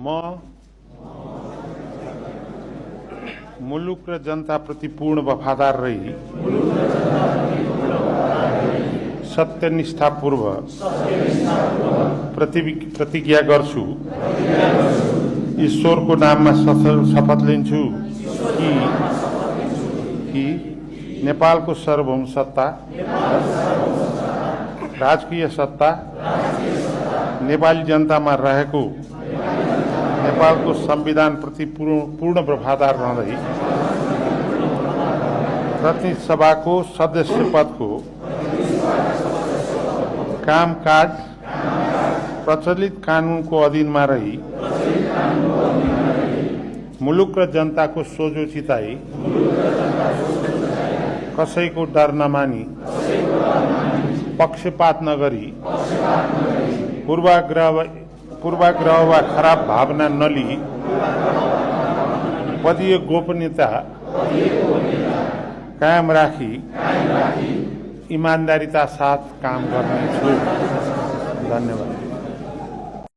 म मुलुक र जनताप्रति पूर्ण वफादार रही सत्यनिष्ठापूर्वक प्रतिज्ञा गर्छु। ईश्वरको नाममा शपथ लिन्छु कि नेपालको सार्वभौम सत्ता, राजकीय सत्ता नेपाली जनतामा रहेको नेपालको संविधान प्रति पूर्ण वफादार रहँदै प्रतिनिधि सभाको सदस्य पदको कामकाज प्रचलित कानूनको अधीनमा रही मुलुक र जनताको सोझो चिताई कसैको डर नमानी पक्षपात नगरी पूर्वाग्रह वा खराब भावना नलिई पदीय गोपनीयता कायम राखी ईमानदारीता साथ काम गर्नेछु। धन्यवाद।